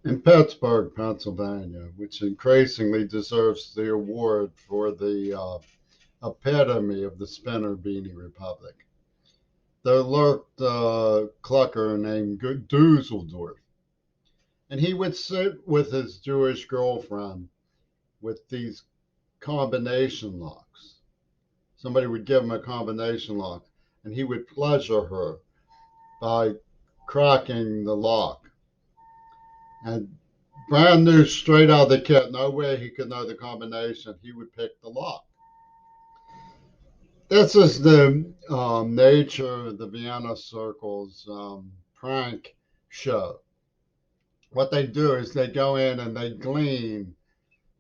in Pittsburgh, Pennsylvania, which increasingly deserves the award for the epitome of the Spinner Beanie Republic. There lurked a clucker named Dusseldorf, and he would sit with his Jewish girlfriend with these combination locks. Somebody would give him a combination lock, and he would pleasure her by cracking the lock. And brand new, straight out of the kit, no way he could know the combination. He would pick the lock. This is the nature of the Vienna Circle's prank show. What they do is they go in and they glean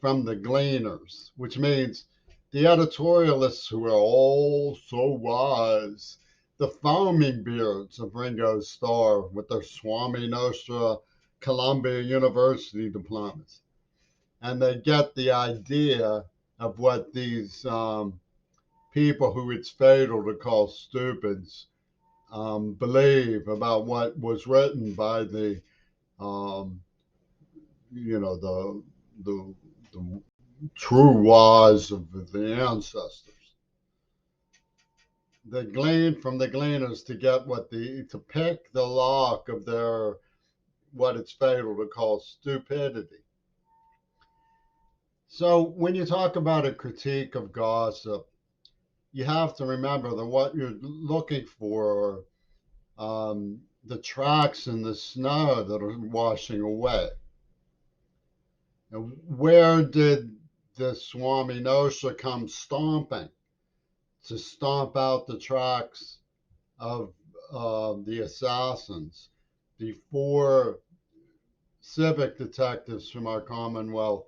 from the gleaners, which means the editorialists who are all so wise, the foaming beards of Ringo Starr with their Swami Nostra Columbia University diplomas. And they get the idea of what these people who it's fatal to call stupids believe about what was written by the, you know, the true wise of the ancestors. They glean from the gleaners to get to pick the lock of their, what it's fatal to call stupidity. So when you talk about a critique of gossip, you have to remember that what you're looking for are the tracks in the snow that are washing away. And where did the Swami Nostra come stomping to stomp out the tracks of the assassins before civic detectives from our Commonwealth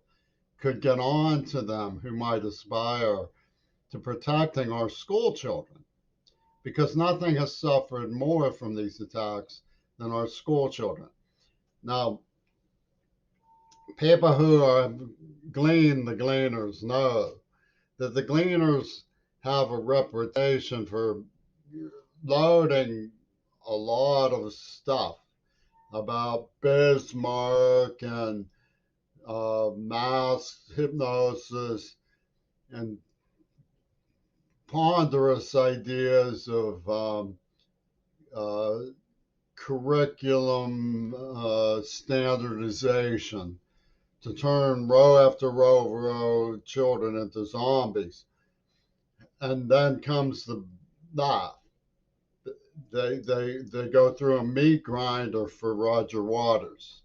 could get on to them who might aspire to protecting our school children? Because nothing has suffered more from these attacks than our school children. Now, people who have gleaned the gleaners know that the gleaners have a reputation for loading a lot of stuff about Bismarck and mass hypnosis and ponderous ideas of curriculum standardization to turn row after row of row children into zombies. And then comes that. They go through a meat grinder for Roger Waters.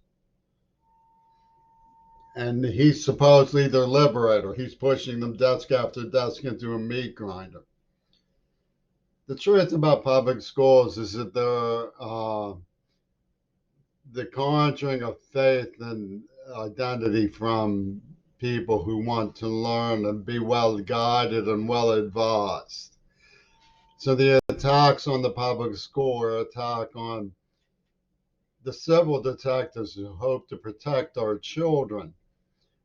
And he's supposedly their liberator. He's pushing them desk after desk into a meat grinder. The truth about public schools is that they're the conjuring of faith and identity from people who want to learn and be well guided and well advised. So the attacks on the public school are an attack on the civil detectives who hope to protect our children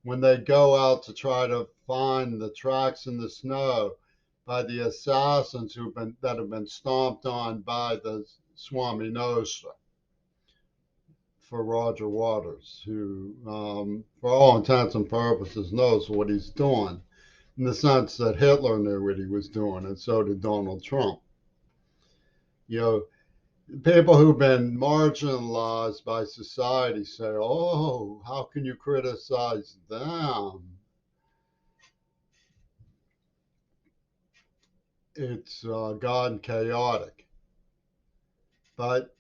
when they go out to try to find the tracks in the snow by the assassins that have been stomped on by the Swami Nostra for Roger Waters, who, for all intents and purposes, knows what he's doing, in the sense that Hitler knew what he was doing, and so did Donald Trump. You know, people who've been marginalized by society say, oh, how can you criticize them? It's gone chaotic. But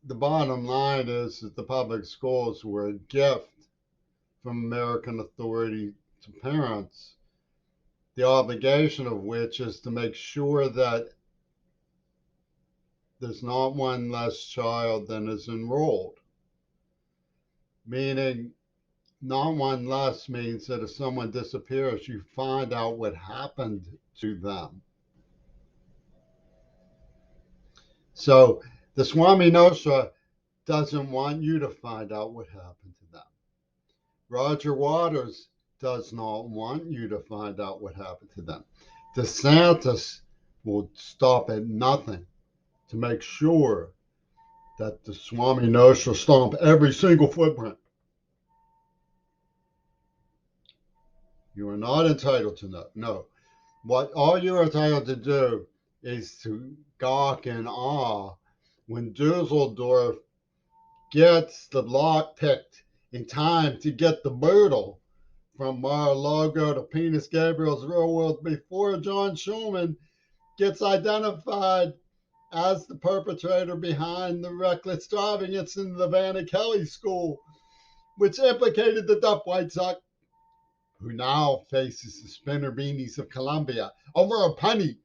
the bottom line is that the public schools were a gift from American authority to parents, the obligation of which is to make sure that there's not one less child than is enrolled. Meaning, not one less means that if someone disappears, you find out what happened to them. So the Swami Nostra doesn't want you to find out what happened to them. Roger Waters does not want you to find out what happened to them. DeSantis will stop at nothing to make sure that the Swami Nostra stomp every single footprint You are not entitled to know. No. What all you are entitled to do is to gawk in awe when Dusseldorf gets the lock picked in time to get the boodle from Mar-a-Lago to Penis Gabriel's Real World before John Schumann gets identified as the perpetrator behind the reckless driving incident in the Vanna Kelly School, which implicated the Duff White Sox, who now faces the Spinner Beanies of Columbia over a penny